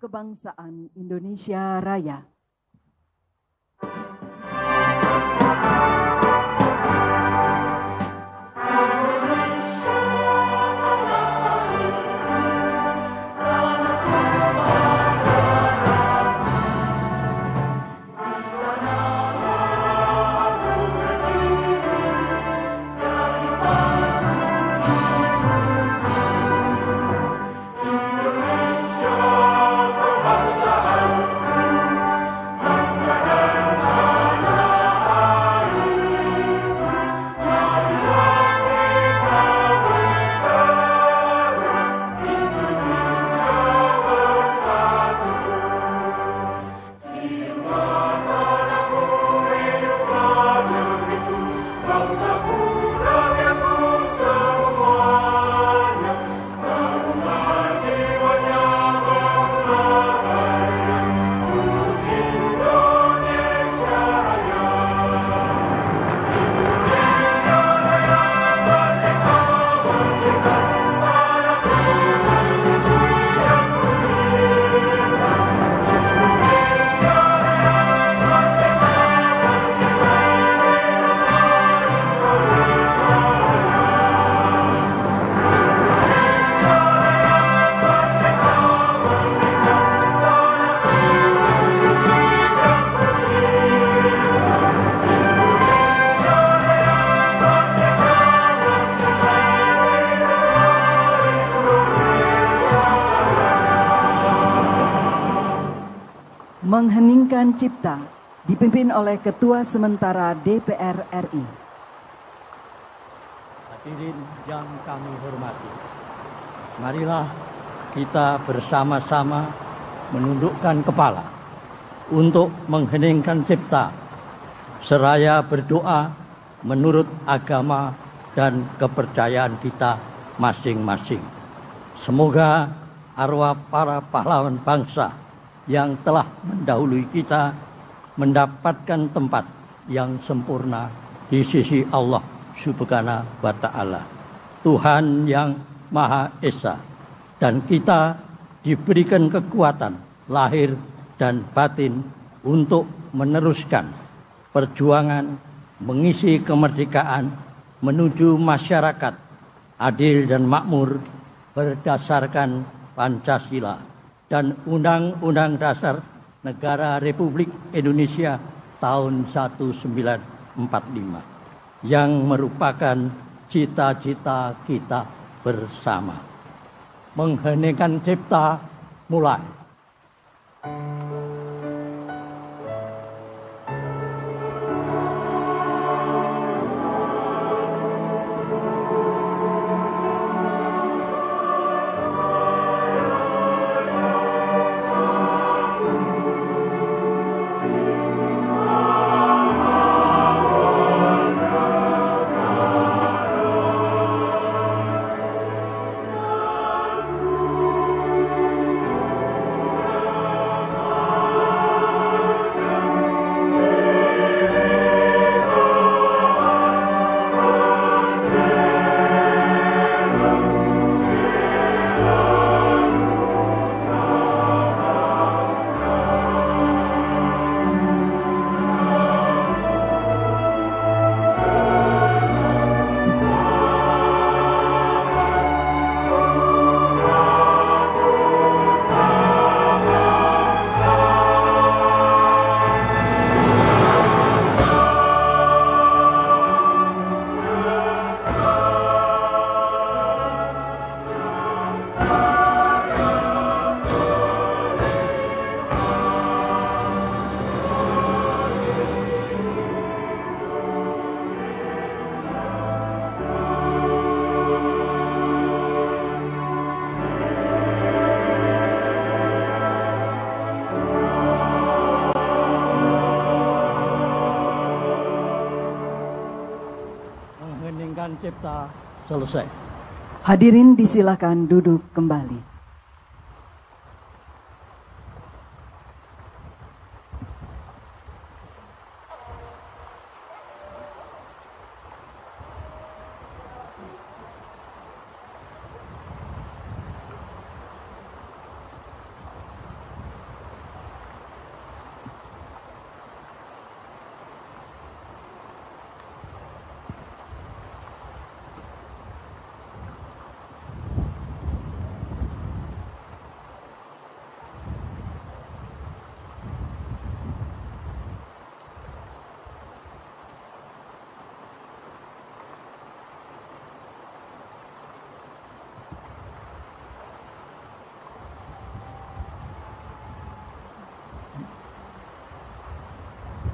Kebangsaan Indonesia Raya. Mengheningkan Cipta dipimpin oleh Ketua Sementara DPR RI. Hadirin yang kami hormati, marilah kita bersama-sama menundukkan kepala untuk mengheningkan Cipta, seraya berdoa menurut agama dan kepercayaan kita masing-masing. Semoga arwah para pahlawan bangsa yang telah mendahului kita mendapatkan tempat yang sempurna di sisi Allah Subhanahu wa Ta'ala, Tuhan yang Maha Esa, dan kita diberikan kekuatan lahir dan batin untuk meneruskan perjuangan mengisi kemerdekaan menuju masyarakat adil dan makmur berdasarkan Pancasila dan Undang-Undang Dasar Negara Republik Indonesia tahun 1945 yang merupakan cita-cita kita bersama. Mengheningkan Cipta mulai. Cipta selesai. Hadirin disilakan duduk kembali.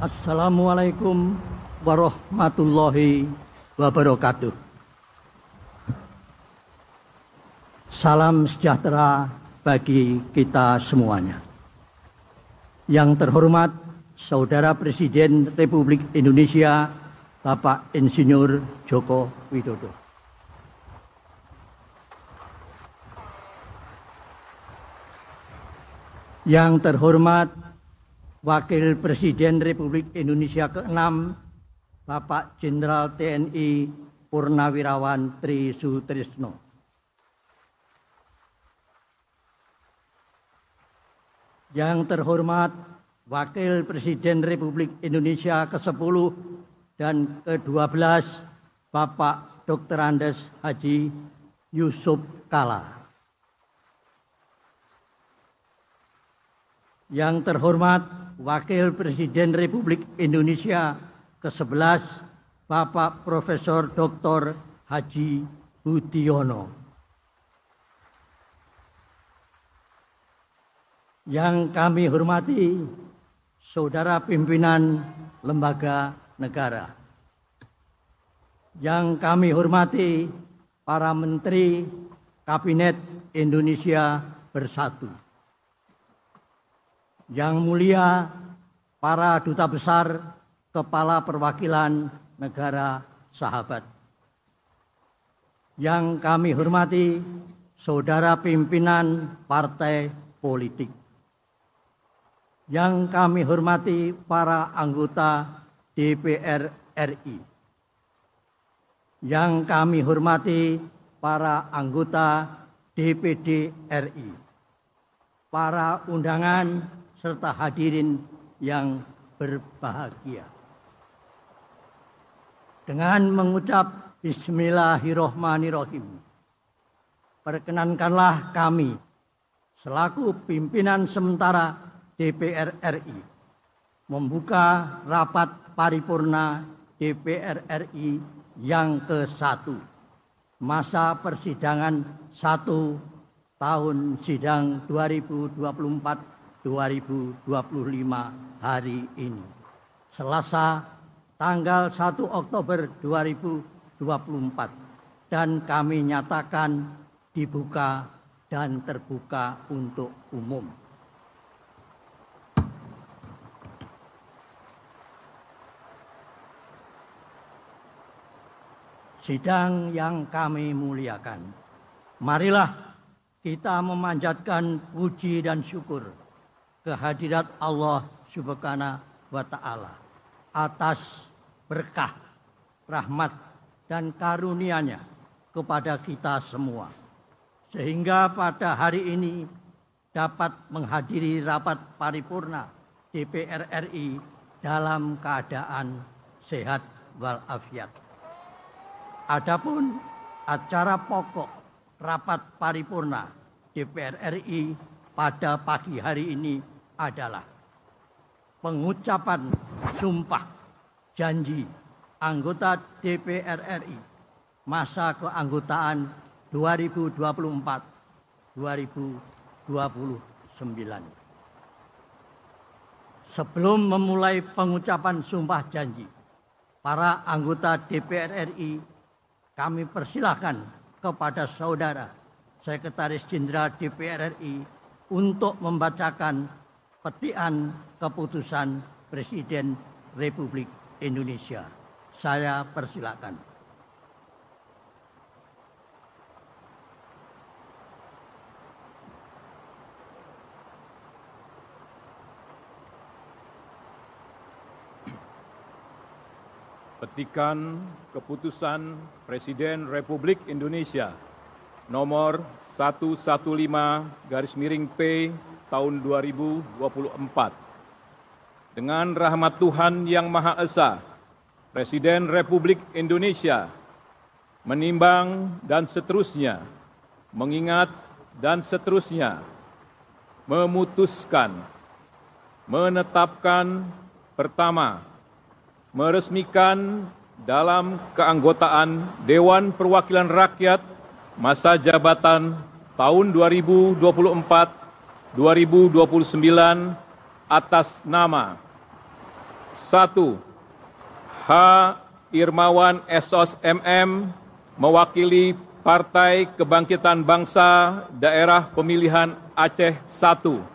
Assalamualaikum warahmatullahi wabarakatuh. Salam sejahtera bagi kita semuanya. Yang terhormat Saudara Presiden Republik Indonesia Bapak Insinyur Joko Widodo. Yang terhormat Wakil Presiden Republik Indonesia ke-6 Bapak Jenderal TNI Purnawirawan Tri Sutrisno. Yang terhormat Wakil Presiden Republik Indonesia ke-10 dan ke-12 Bapak Dr. Andes Haji Yusuf Kala. Yang terhormat Wakil Presiden Republik Indonesia ke-11 Bapak Profesor Dr. Haji Budiono. Yang kami hormati Saudara Pimpinan Lembaga Negara. Yang kami hormati para Menteri Kabinet Indonesia Bersatu. Yang mulia para duta besar, kepala perwakilan negara sahabat. Yang kami hormati saudara pimpinan partai politik. Yang kami hormati para anggota DPR RI. Yang kami hormati para anggota DPD RI. Para undangan serta hadirin yang berbahagia. Dengan mengucap Bismillahirrohmanirrohim, perkenankanlah kami selaku pimpinan sementara DPR RI membuka rapat paripurna DPR RI yang ke-1 masa persidangan 1 tahun sidang 2024-2025 hari ini, Selasa tanggal 1 Oktober 2024, dan kami nyatakan dibuka dan terbuka untuk umum. Sidang yang kami muliakan, marilah kita memanjatkan puji dan syukur kehadirat Allah Subhanahu wa Ta'ala atas berkah, rahmat, dan karunia-Nya kepada kita semua, sehingga pada hari ini dapat menghadiri rapat paripurna DPR RI dalam keadaan sehat walafiat. Adapun acara pokok rapat paripurna DPR RI pada pagi hari ini adalah pengucapan sumpah janji anggota DPR RI masa keanggotaan 2024-2029. Sebelum memulai pengucapan sumpah janji para anggota DPR RI, kami persilahkan kepada Saudara Sekretaris Jenderal DPR RI untuk membacakan petikan keputusan Presiden Republik Indonesia. Saya persilakan. Petikan keputusan Presiden Republik Indonesia nomor 115/P tahun 2024. Dengan rahmat Tuhan Yang Maha Esa, Presiden Republik Indonesia menimbang dan seterusnya, mengingat dan seterusnya, memutuskan, menetapkan pertama, meresmikan dalam keanggotaan Dewan Perwakilan Rakyat masa jabatan tahun 2024-2029 atas nama 1. H. Irmawan Esos MM, mewakili Partai Kebangkitan Bangsa Daerah Pemilihan Aceh 1.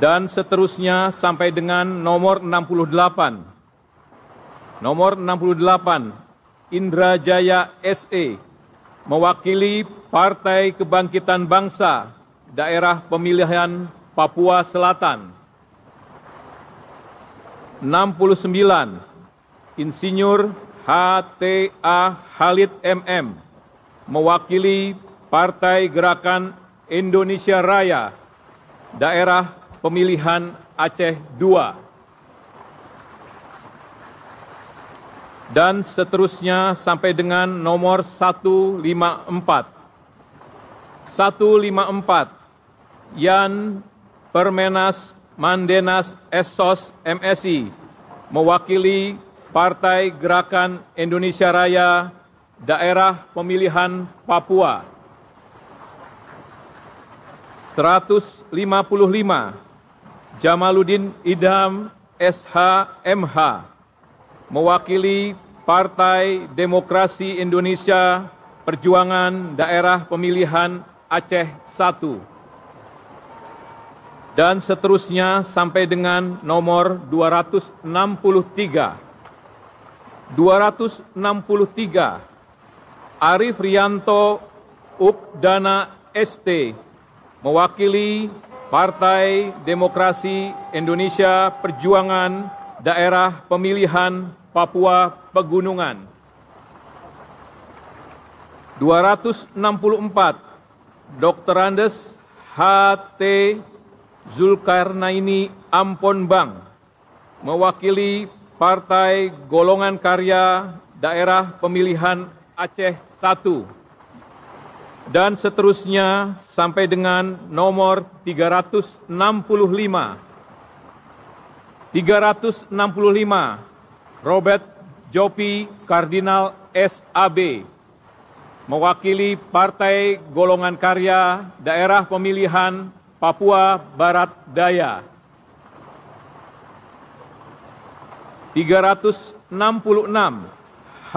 Dan seterusnya sampai dengan nomor 68. Nomor 68, Indra Jaya SE, mewakili Partai Kebangkitan Bangsa Daerah Pemilihan Papua Selatan. 69, Insinyur H.T.A. Khalid MM, mewakili Partai Gerakan Indonesia Raya Daerah Pemilihan Aceh 2. Dan seterusnya sampai dengan nomor 154. 154, Yan Permenas Mandenas Esos MSI, mewakili Partai Gerakan Indonesia Raya Daerah Pemilihan Papua. 155, Jamaluddin Idham SH.MH, mewakili Partai Demokrasi Indonesia Perjuangan Daerah Pemilihan Aceh 1. Dan seterusnya sampai dengan nomor 263. 263, Arif Rianto Ukdana ST, mewakili Partai Demokrasi Indonesia Perjuangan Daerah Pemilihan Papua Pegunungan. 264, Dr. Andes H.T. Zulkarnaini Amponbang, mewakili Partai Golongan Karya Daerah Pemilihan Aceh 1. Dan seterusnya sampai dengan nomor 365. 365, Robert Jopi Kardinal SAB, mewakili Partai Golongan Karya Daerah Pemilihan Papua Barat Daya. 366, H.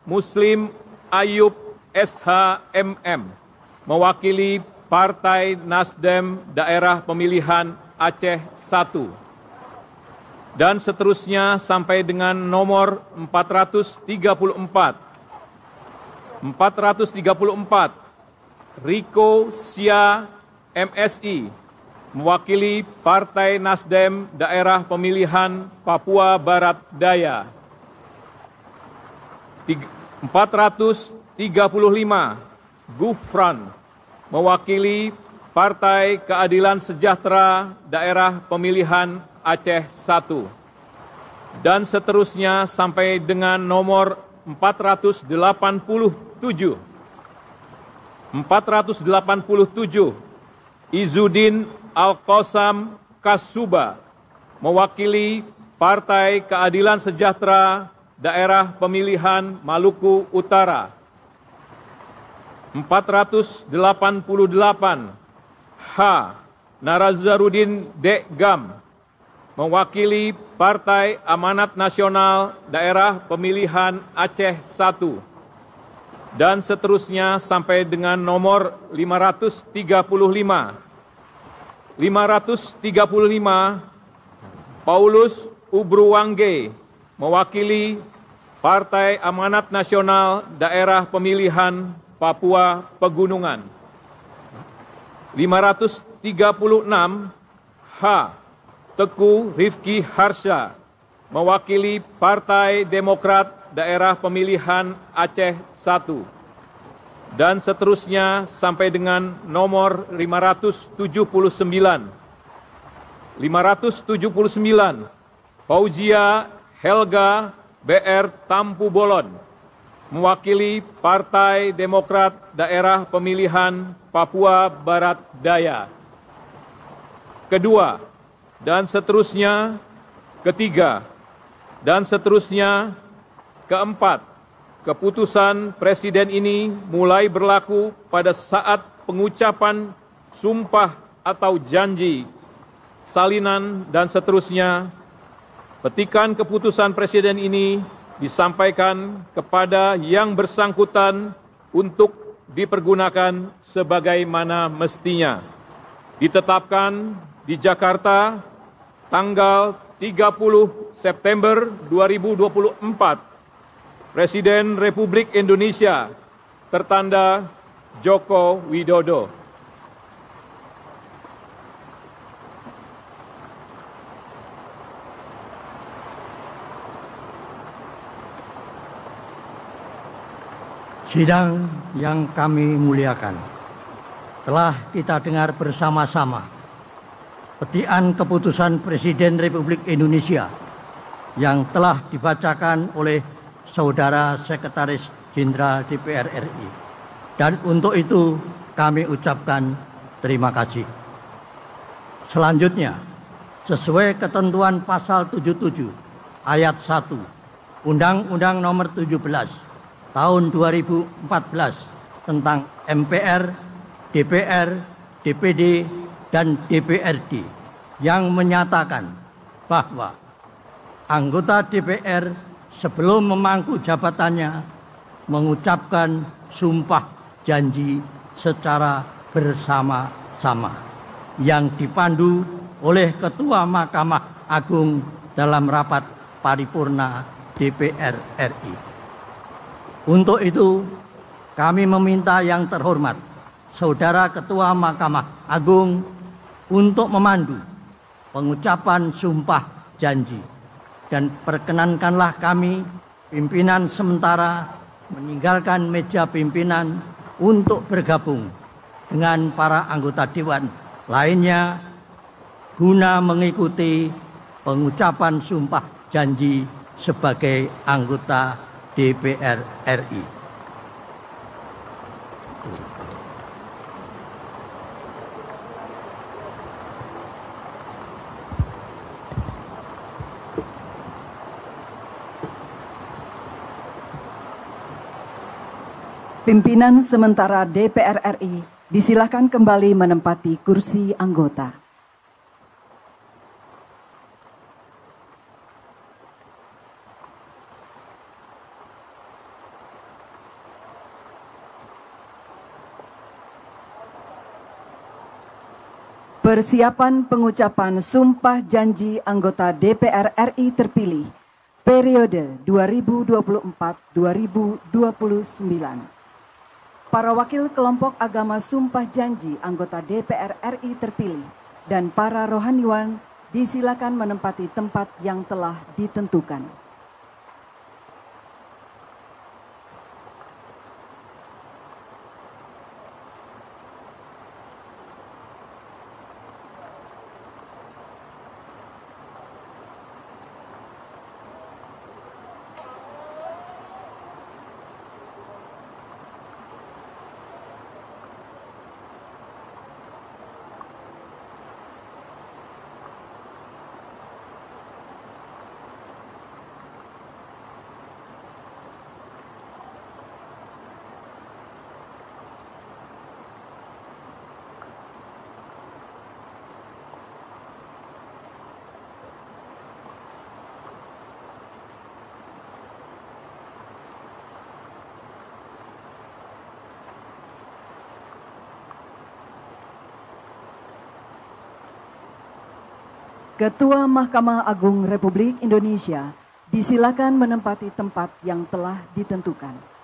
Muslim Ayub SH.MM, mewakili Partai Nasdem Daerah Pemilihan Aceh 1. Dan seterusnya sampai dengan nomor 434. 434, Riko Sia MSI, mewakili Partai Nasdem Daerah Pemilihan Papua Barat Daya. 435, Gufran, mewakili Partai Keadilan Sejahtera Daerah Pemilihan Aceh 1. Dan seterusnya sampai dengan nomor 487. 487, Izzuddin Al-Qasam Kasuba, mewakili Partai Keadilan Sejahtera Daerah Pemilihan Maluku Utara. 488, H. Narazarudin Dekgam, mewakili Partai Amanat Nasional Daerah Pemilihan Aceh 1. Dan seterusnya sampai dengan nomor 535. 535, Paulus Ubruwangge, mewakili Partai Amanat Nasional Daerah Pemilihan Papua Pegunungan. 536, H. Teguh Rifki Harsha, mewakili Partai Demokrat Daerah Pemilihan Aceh 1. Dan seterusnya sampai dengan nomor 579. 579, Fauzia Helga BR Tampu Bolon, mewakili Partai Demokrat Daerah Pemilihan Papua Barat Daya. Kedua, dan seterusnya ketiga, dan seterusnya keempat. Keputusan Presiden ini mulai berlaku pada saat pengucapan sumpah atau janji salinan, dan seterusnya, petikan keputusan Presiden ini disampaikan kepada yang bersangkutan untuk dipergunakan sebagaimana mestinya. Ditetapkan di Jakarta tanggal 30 September 2024, Presiden Republik Indonesia tertanda Joko Widodo. Sidang yang kami muliakan, telah kita dengar bersama-sama petikan keputusan Presiden Republik Indonesia yang telah dibacakan oleh Saudara Sekretaris Jenderal DPR RI. Dan untuk itu kami ucapkan terima kasih. Selanjutnya, sesuai ketentuan pasal 77 ayat 1 Undang-Undang Nomor 17 Tahun 2014 tentang MPR, DPR, DPD, dan DPRD yang menyatakan bahwa anggota DPR sebelum memangku jabatannya mengucapkan sumpah janji secara bersama-sama yang dipandu oleh Ketua Mahkamah Agung dalam rapat paripurna DPR RI. Untuk itu, kami meminta yang terhormat Saudara Ketua Mahkamah Agung untuk memandu pengucapan sumpah janji. Dan perkenankanlah kami, pimpinan sementara, meninggalkan meja pimpinan untuk bergabung dengan para anggota Dewan lainnya guna mengikuti pengucapan sumpah janji sebagai anggota DPR RI. Pimpinan sementara DPR RI disilakan kembali menempati kursi anggota. Persiapan pengucapan sumpah janji anggota DPR RI terpilih periode 2024-2029. Para wakil kelompok agama sumpah janji anggota DPR RI terpilih dan para rohaniwan disilakan menempati tempat yang telah ditentukan. Ketua Mahkamah Agung Republik Indonesia disilakan menempati tempat yang telah ditentukan.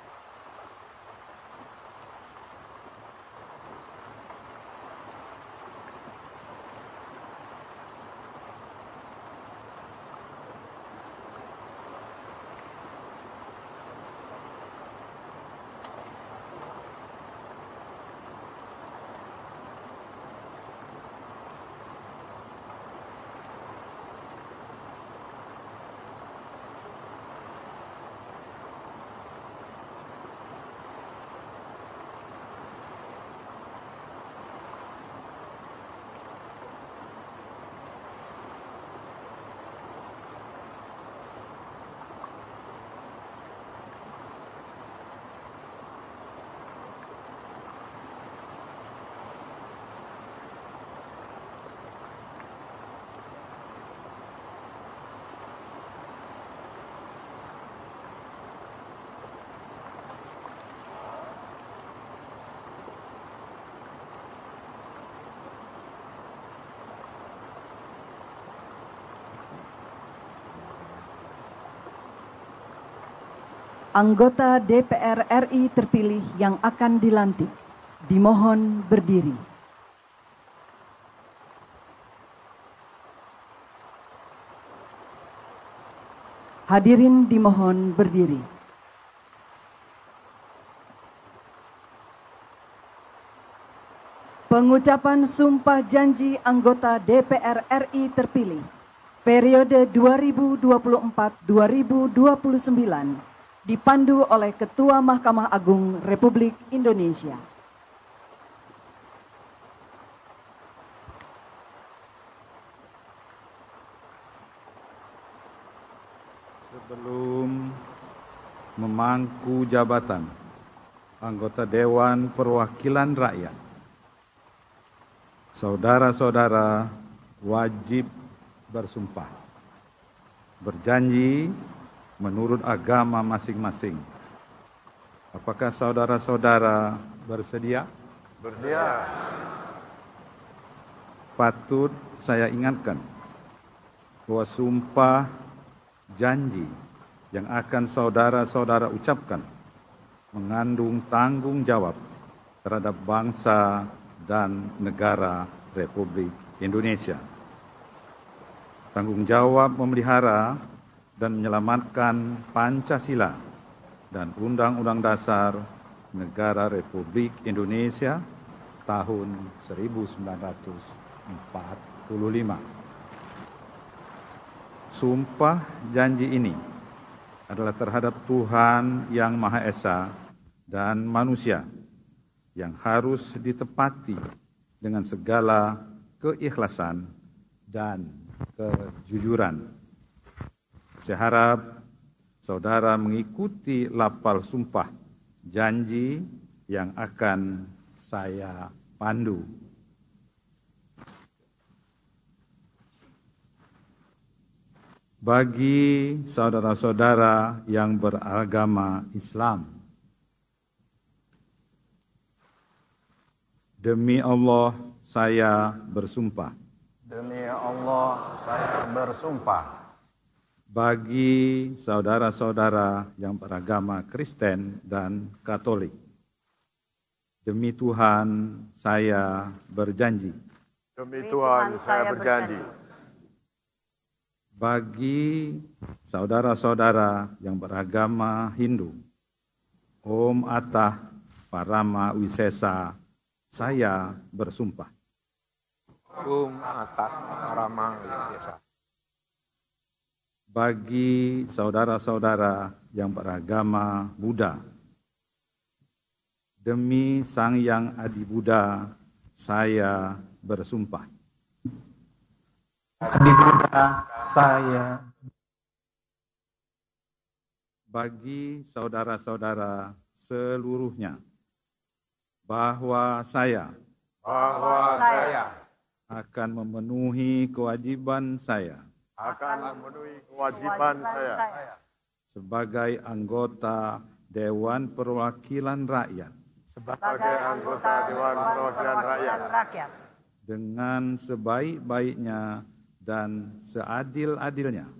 Anggota DPR RI terpilih yang akan dilantik dimohon berdiri. Hadirin dimohon berdiri. Pengucapan sumpah janji anggota DPR RI terpilih periode 2024-2029 dipandu oleh Ketua Mahkamah Agung Republik Indonesia. Sebelum memangku jabatan anggota Dewan Perwakilan Rakyat, saudara-saudara wajib bersumpah, berjanji menurut agama masing-masing. Apakah saudara-saudara bersedia? Bersedia. Patut saya ingatkan bahwa sumpah janji yang akan saudara-saudara ucapkan mengandung tanggung jawab terhadap bangsa dan negara Republik Indonesia. Tanggung jawab memelihara dan menyelamatkan Pancasila dan Undang-Undang Dasar Negara Republik Indonesia tahun 1945. Sumpah janji ini adalah terhadap Tuhan Yang Maha Esa dan manusia yang harus ditepati dengan segala keikhlasan dan kejujuran. Saya harap saudara mengikuti lafal sumpah janji yang akan saya pandu. Bagi saudara-saudara yang beragama Islam, demi Allah saya bersumpah. Demi Allah saya bersumpah. Bagi saudara-saudara yang beragama Kristen dan Katolik, demi Tuhan saya berjanji. Demi Tuhan saya berjanji. Bagi saudara-saudara yang beragama Hindu, Om Atah Parama Wisesa, saya bersumpah. Om Atah Parama Wisesa. Bagi saudara-saudara yang beragama Buddha, demi Sang Yang Adi Buddha, saya bersumpah. Adi Buddha saya. Bagi saudara-saudara seluruhnya, bahwa saya akan memenuhi kewajiban saya sebagai anggota Dewan Perwakilan Rakyat dengan sebaik-baiknya dan seadil-adilnya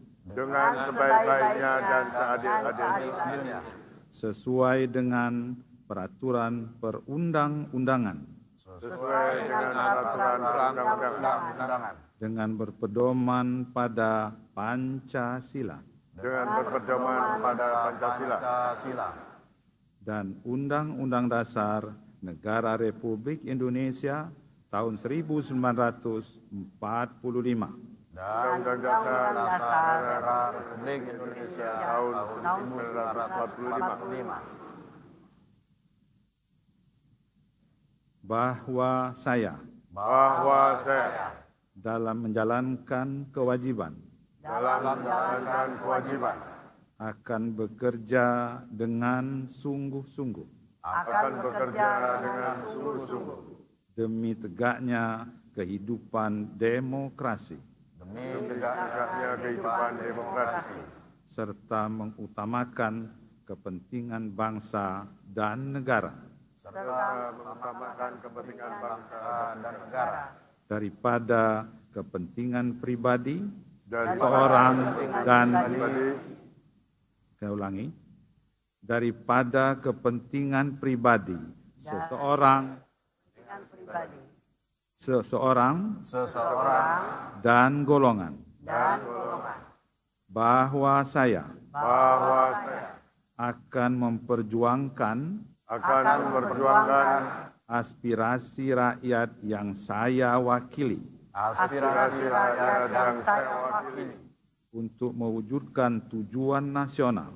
sesuai dengan peraturan perundang-undangan dengan berpedoman pada Pancasila dan Undang-Undang Dasar Negara Republik Indonesia tahun 1945 dan Undang-Undang Dasar Negara Republik Indonesia tahun 1945. Bahwa saya dalam menjalankan kewajiban akan bekerja dengan sungguh-sungguh demi tegaknya kehidupan demokrasi serta mengutamakan kepentingan bangsa dan negara daripada kepentingan pribadi seorang dan daripada kepentingan pribadi seseorang dan golongan, bahwa saya akan memperjuangkan aspirasi rakyat yang saya wakili untuk mewujudkan tujuan nasional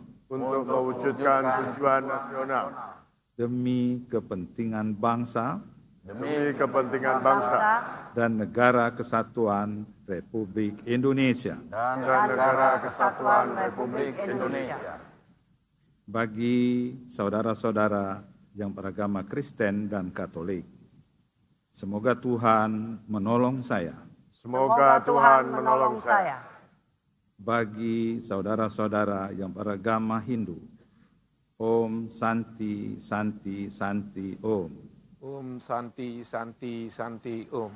demi kepentingan bangsa dan negara kesatuan Republik Indonesia. Bagi saudara-saudara yang beragama Kristen dan Katolik, semoga Tuhan menolong saya. Bagi saudara-saudara yang beragama Hindu, Om Santi Santi Santi Om. Om Santi Santi Santi Om.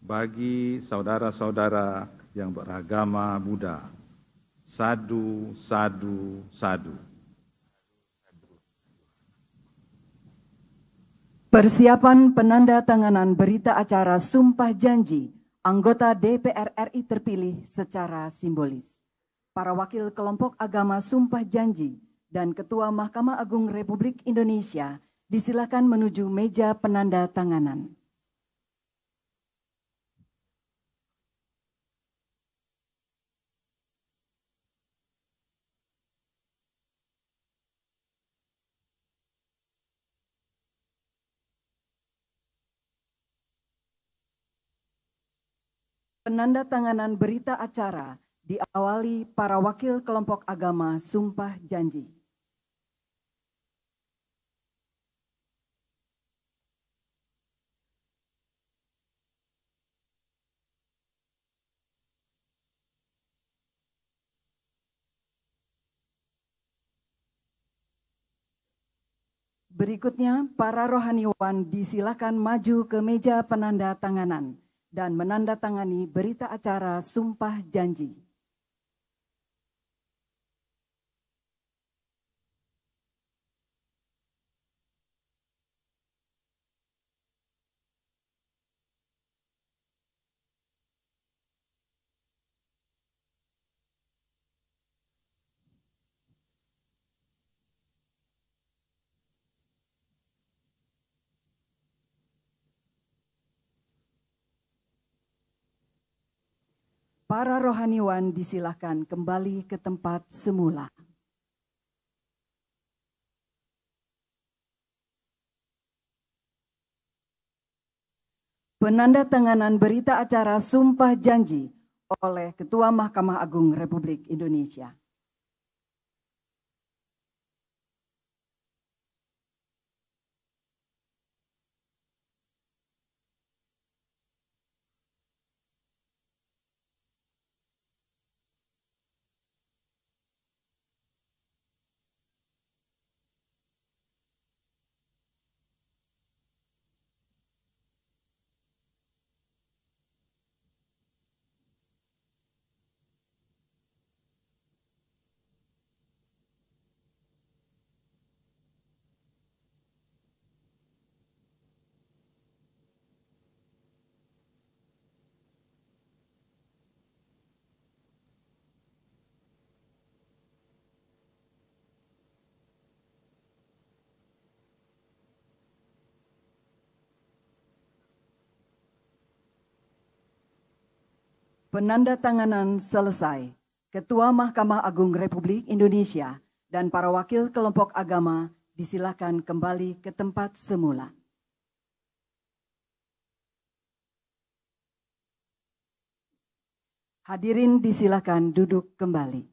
Bagi saudara-saudara yang beragama Buddha, Sadu Sadu Sadu. Persiapan penandatanganan berita acara Sumpah Janji anggota DPR RI terpilih secara simbolis. Para wakil kelompok agama Sumpah Janji dan Ketua Mahkamah Agung Republik Indonesia disilakan menuju meja penandatanganan. Penandatanganan berita acara diawali para wakil kelompok agama Sumpah Janji. Berikutnya, para rohaniwan disilakan maju ke meja penandatanganan dan menandatangani berita acara Sumpah Janji. Para rohaniwan disilakan kembali ke tempat semula. Penandatanganan berita acara Sumpah Janji oleh Ketua Mahkamah Agung Republik Indonesia. Penandatanganan selesai. Ketua Mahkamah Agung Republik Indonesia dan para wakil kelompok agama disilakan kembali ke tempat semula. Hadirin disilakan duduk kembali.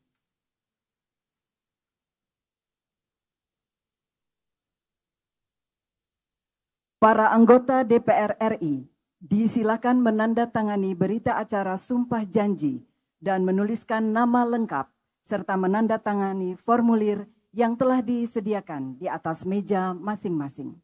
Para anggota DPR RI disilakan menandatangani berita acara Sumpah Janji dan menuliskan nama lengkap serta menandatangani formulir yang telah disediakan di atas meja masing-masing.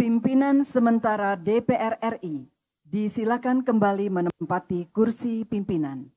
Pimpinan sementara DPR RI, disilakan kembali menempati kursi pimpinan.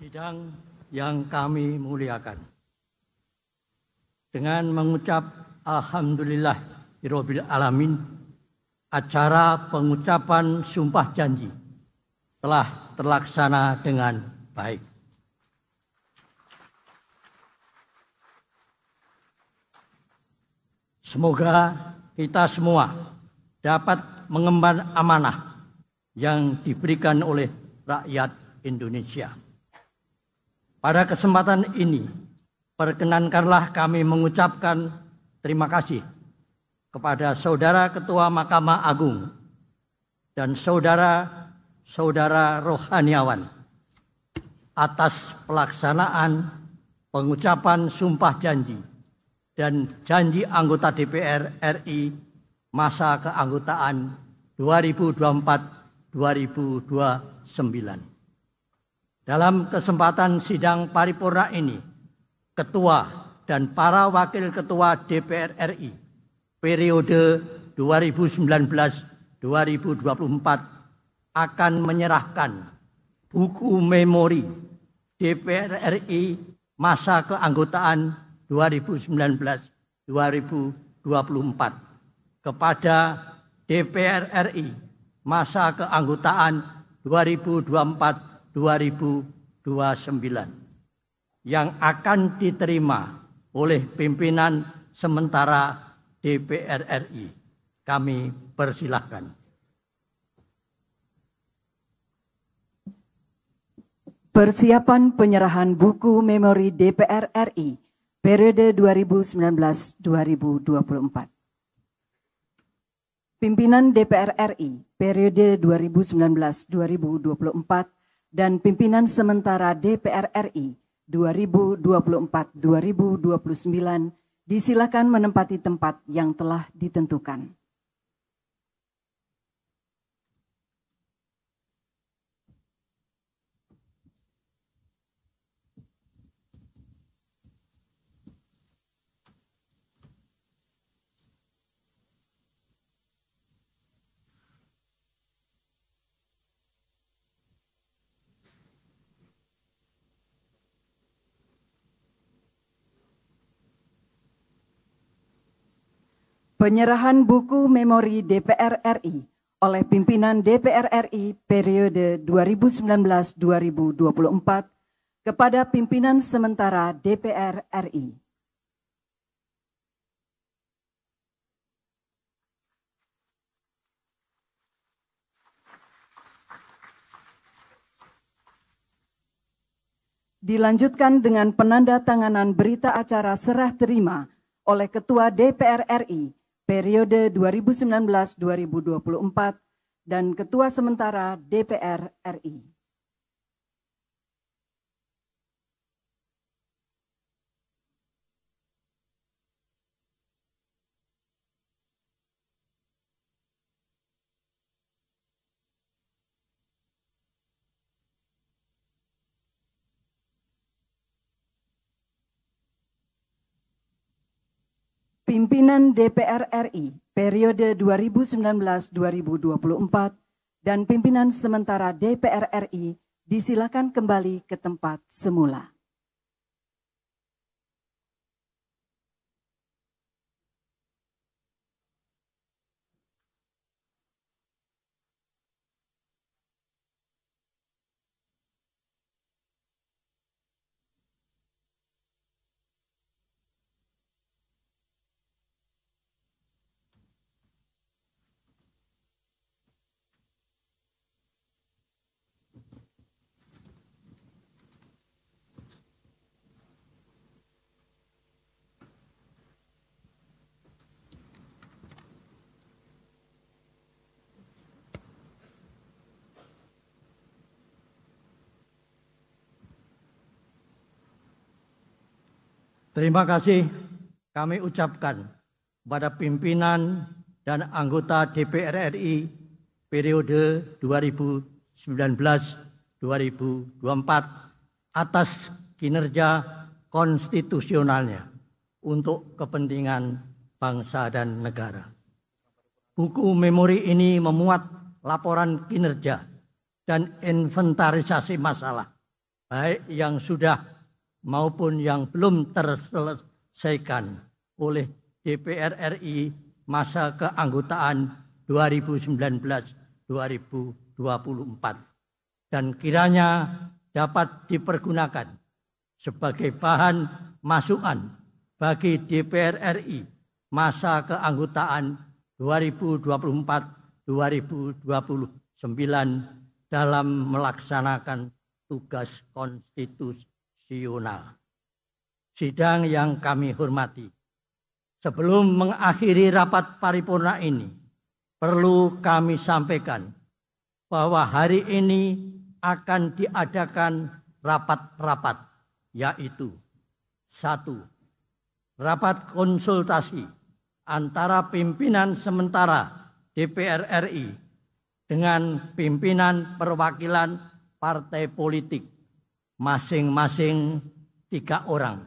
Sidang yang kami muliakan, dengan mengucap Alhamdulillahirabbil alamin, acara pengucapan sumpah janji telah terlaksana dengan baik. Semoga kita semua dapat mengemban amanah yang diberikan oleh rakyat Indonesia. Pada kesempatan ini, perkenankanlah kami mengucapkan terima kasih kepada Saudara Ketua Mahkamah Agung dan saudara-saudara rohaniawan atas pelaksanaan pengucapan sumpah janji dan janji anggota DPR RI masa keanggotaan 2024-2029. Dalam kesempatan sidang paripurna ini, Ketua dan para Wakil Ketua DPR RI periode 2019-2024 akan menyerahkan buku memori DPR RI masa keanggotaan 2019-2024 kepada DPR RI masa keanggotaan 2024-2029 yang akan diterima oleh pimpinan sementara DPR RI. Kami persilahkan. Persiapan penyerahan buku memori DPR RI periode 2019-2024. Pimpinan DPR RI periode 2019-2024 dan pimpinan sementara DPR RI 2024-2029 disilakan menempati tempat yang telah ditentukan. Penyerahan buku memori DPR RI oleh pimpinan DPR RI periode 2019-2024 kepada pimpinan sementara DPR RI. Dilanjutkan dengan penandatanganan berita acara serah terima oleh Ketua DPR RI periode 2019-2024 dan Ketua Sementara DPR RI. Pimpinan DPR RI periode 2019-2024 dan pimpinan sementara DPR RI disilakan kembali ke tempat semula. Terima kasih kami ucapkan kepada pimpinan dan anggota DPR RI periode 2019-2024 atas kinerja konstitusionalnya untuk kepentingan bangsa dan negara. Buku memori ini memuat laporan kinerja dan inventarisasi masalah, baik yang sudah maupun yang belum terselesaikan oleh DPR RI masa keanggotaan 2019-2024 dan kiranya dapat dipergunakan sebagai bahan masukan bagi DPR RI masa keanggotaan 2024-2029 dalam melaksanakan tugas konstitusional. Sidang yang kami hormati, sebelum mengakhiri rapat paripurna ini, perlu kami sampaikan bahwa hari ini akan diadakan rapat-rapat, yaitu 1. Rapat konsultasi antara pimpinan sementara DPR RI dengan pimpinan perwakilan partai politik masing-masing 3 orang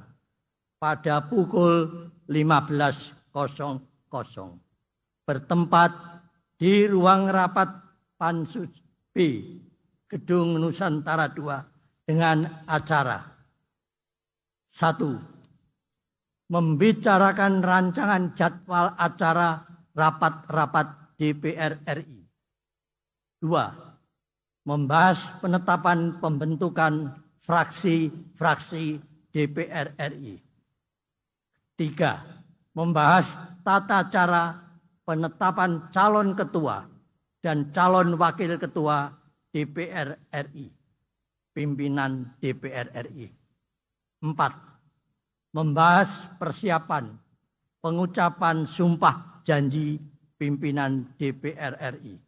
pada pukul 15.00 bertempat di ruang rapat Pansus B Gedung Nusantara 2 dengan acara 1. Membicarakan rancangan jadwal acara rapat-rapat DPR RI. 2. Membahas penetapan pembentukan fraksi-fraksi DPR RI. 3. Membahas tata cara penetapan calon ketua dan calon wakil ketua DPR RI, pimpinan DPR RI. 4. Membahas persiapan pengucapan sumpah janji pimpinan DPR RI.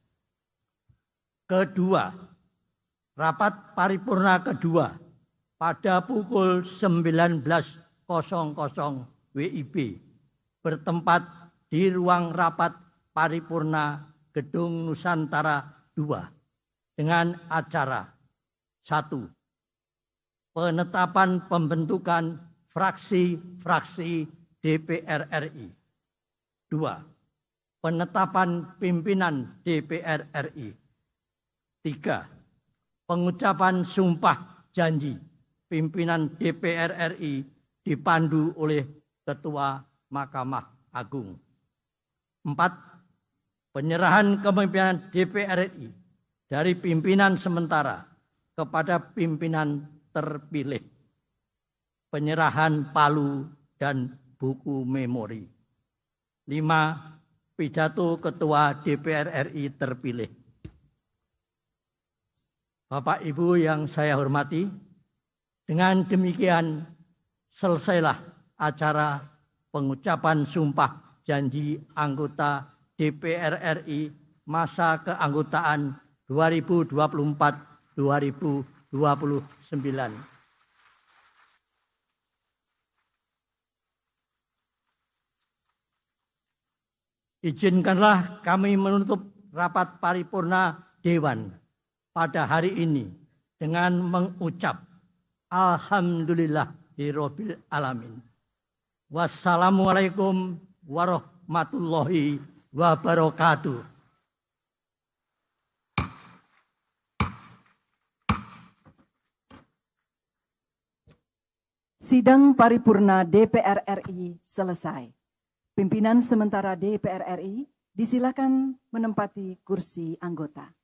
Kedua, rapat paripurna kedua pada pukul 19.00 WIB bertempat di ruang rapat paripurna Gedung Nusantara 2 dengan acara 1. Penetapan pembentukan fraksi-fraksi DPR RI. 2. Penetapan pimpinan DPR RI. 3. Pengucapan sumpah janji pimpinan DPR RI dipandu oleh Ketua Mahkamah Agung. 4. Penyerahan kepemimpinan DPR RI dari pimpinan sementara kepada pimpinan terpilih. Penyerahan palu dan buku memori. 5. Pidato Ketua DPR RI terpilih. Bapak Ibu yang saya hormati, dengan demikian selesailah acara pengucapan sumpah janji anggota DPR RI masa keanggotaan 2024-2029. Izinkanlah kami menutup rapat paripurna Dewan pada hari ini dengan mengucap Alhamdulillahirabbil alamin. Wassalamualaikum warahmatullahi wabarakatuh. Sidang paripurna DPR RI selesai. Pimpinan sementara DPR RI disilakan menempati kursi anggota.